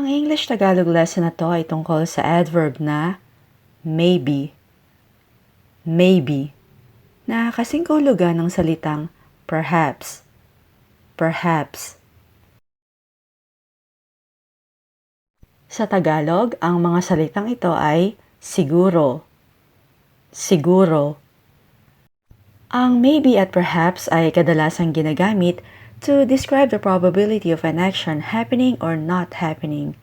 Ang English-Tagalog lesson na to ay tungkol sa adverb na maybe. Maybe. Na kasing kahulugan ng salitang perhaps. Perhaps. Sa Tagalog, ang mga salitang ito ay siguro. Siguro. Ang maybe at perhaps ay kadalasang ginagamit to describe the probability of an action happening or not happening.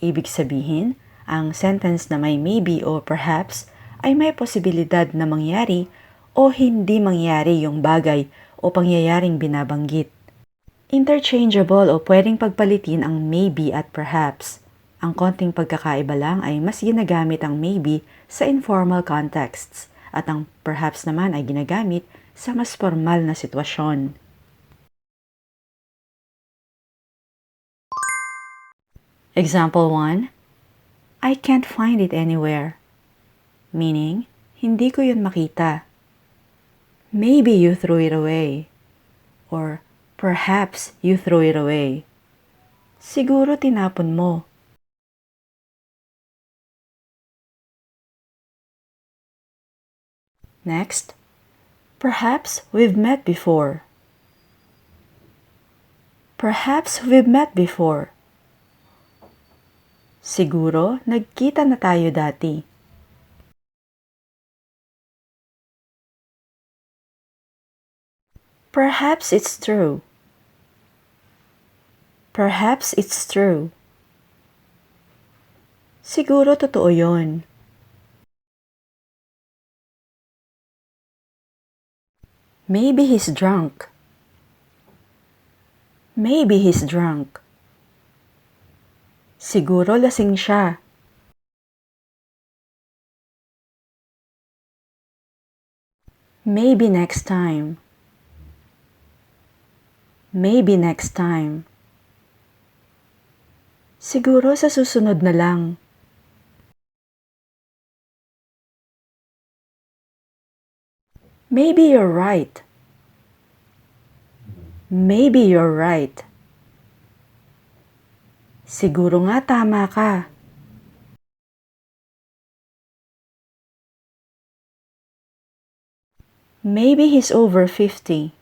Ibig sabihin, ang sentence na may maybe o perhaps ay may posibilidad na mangyari o hindi mangyari yung bagay o pangyayaring binabanggit. Interchangeable o pwedeng pagpalitin ang maybe at perhaps. Ang konting pagkakaiba lang ay mas ginagamit ang maybe sa informal contexts at ang perhaps naman ay ginagamit sa mas formal na sitwasyon. Example 1. I can't find it anywhere. Meaning, hindi ko yun makita. Maybe you threw it away. Or, perhaps you threw it away. Siguro tinapon mo. Next, perhaps we've met before. Perhaps we've met before. Siguro, nagkita na tayo dati. Perhaps it's true. Perhaps it's true. Siguro totoo yun. Maybe he's drunk. Maybe he's drunk. Siguro lasing siya. Maybe next time. Maybe next time. Siguro sa susunod na lang. Maybe you're right. Maybe you're right. Siguro nga tama ka. Maybe he's over 50.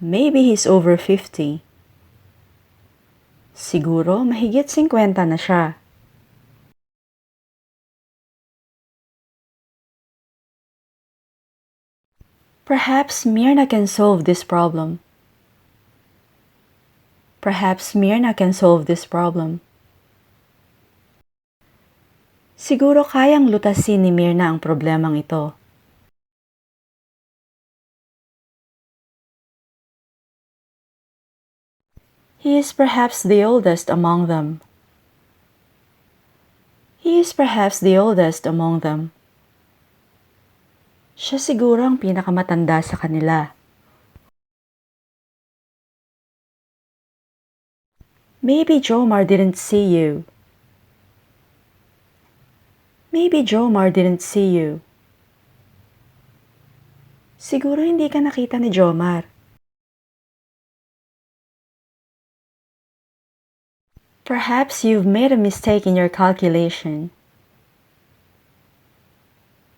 Maybe he's over 50. Siguro mahigit 50 na siya. Perhaps Myrna can solve this problem. Perhaps Myrna can solve this problem. Siguro kayang lutasin ni Myrna ang problemang ito. He is perhaps the oldest among them. He is perhaps the oldest among them. Siya siguro ang pinakamatanda sa kanila. Maybe Jomar didn't see you. Maybe Jomar didn't see you. Siguro hindi ka nakita ni Jomar. Perhaps you've made a mistake in your calculation.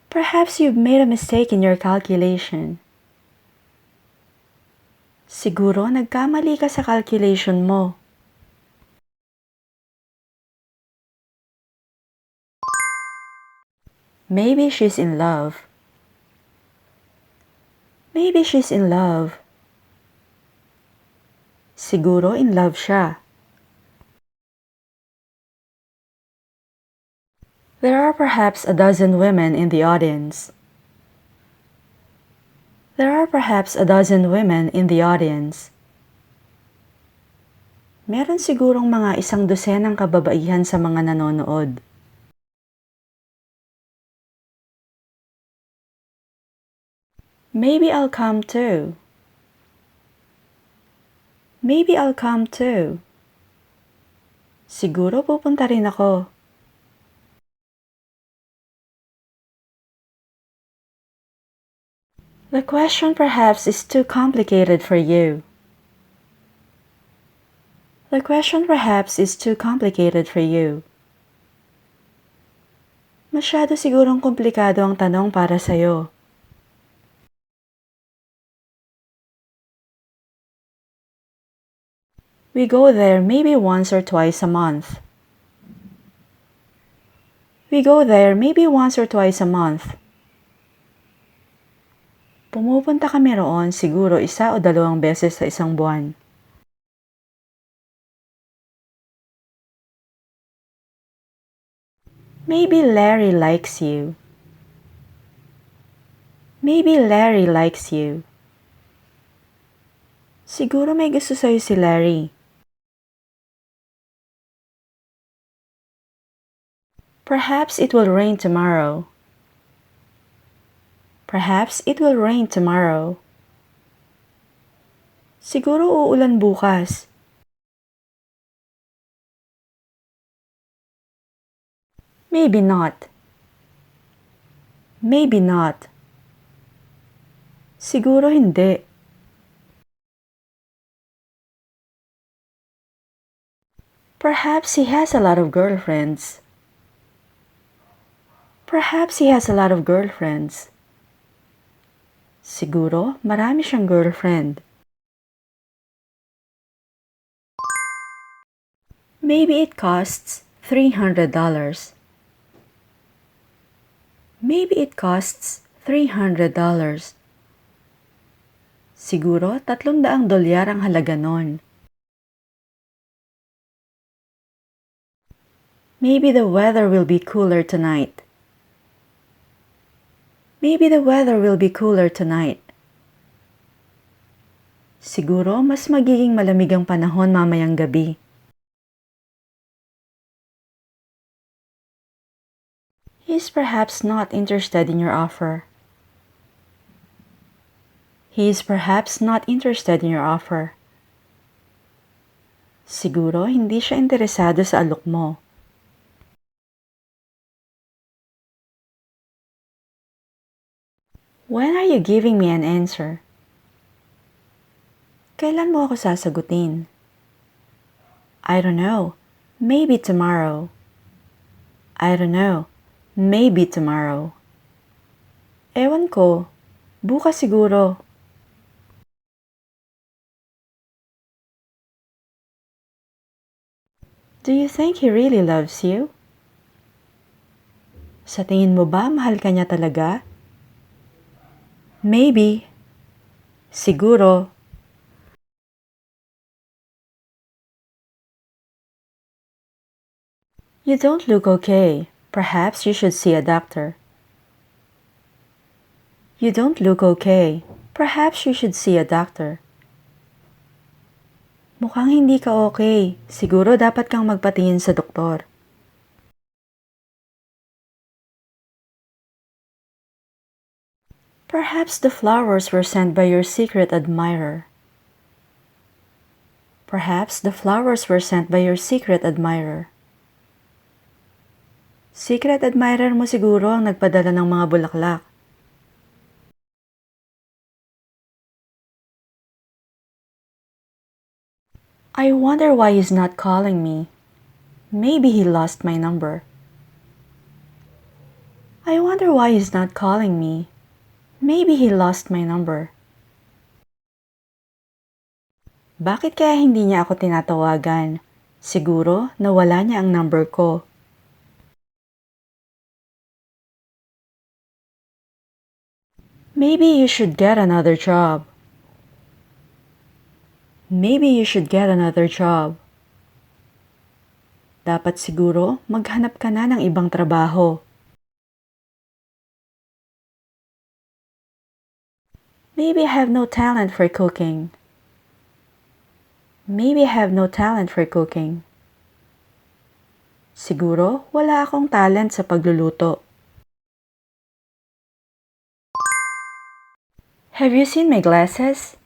Perhaps you've made a mistake in your calculation. Siguro nagkamali ka sa calculation mo. Maybe she's in love. Maybe she's in love. Siguro in love siya. There are perhaps a dozen women in the audience. There are perhaps a dozen women in the audience. Meron sigurong mga 100 kababaihan sa mga nanonood. Maybe I'll come too. Maybe I'll come too. Siguro pupunta rin ako. The question perhaps is too complicated for you. The question perhaps is too complicated for you. Masyado sigurong komplikado ang tanong para sa'yo. We go there maybe once or twice a month. We go there maybe once or twice a month. Pumupunta kami roon siguro 1 o 2 beses sa isang buwan. Maybe Larry likes you. Maybe Larry likes you. Siguro may gusto sa'yo si Larry. Perhaps it will rain tomorrow. Perhaps it will rain tomorrow. Siguro uulan bukas. Maybe not. Maybe not. Siguro hindi. Perhaps he has a lot of girlfriends. Perhaps he has a lot of girlfriends. Siguro marami siyang girlfriend. Maybe it costs $300. Maybe it costs $300. Siguro $300 ang halaga nun. Maybe the weather will be cooler tonight. Maybe the weather will be cooler tonight. Siguro mas magiging malamig ang panahon mamayang gabi. He's perhaps not interested in your offer. He is perhaps not interested in your offer. Siguro hindi siya interesado sa alok mo. When are you giving me an answer? Kailan mo ako sasagutin? I don't know. Maybe tomorrow. I don't know. Maybe tomorrow. Ewan ko. Bukas siguro. Do you think he really loves you? Sa tingin mo ba mahal ka niya talaga? Maybe. Siguro. You don't look okay. Perhaps you should see a doctor. You don't look okay. Perhaps you should see a doctor. Mukhang hindi ka okay. Siguro dapat kang magpatingin sa doktor. Perhaps the flowers were sent by your secret admirer. Perhaps the flowers were sent by your secret admirer. Secret admirer mo siguro ang nagpadala ng mga bulaklak. I wonder why he's not calling me. Maybe he lost my number. I wonder why he's not calling me. Maybe he lost my number. Bakit kaya hindi niya ako tinatawagan? Siguro nawala niya ang number ko. Maybe you should get another job. Maybe you should get another job. Dapat siguro maghanap ka na ng ibang trabaho. Maybe I have no talent for cooking. Maybe I have no talent for cooking. Siguro wala akong talent sa pagluluto. Have you seen my glasses?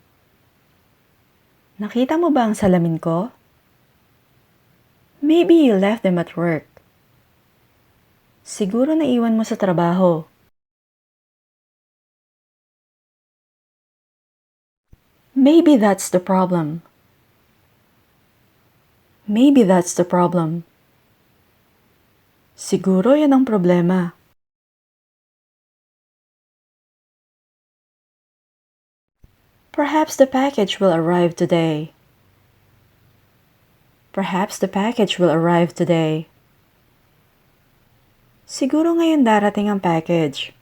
Nakita mo ba ang salamin ko? Maybe you left them at work. Siguro naiwan mo sa trabaho. Maybe that's the problem. Maybe that's the problem. Siguro yan ang problema. Perhaps the package will arrive today. Perhaps the package will arrive today. Siguro ngayon darating ang package.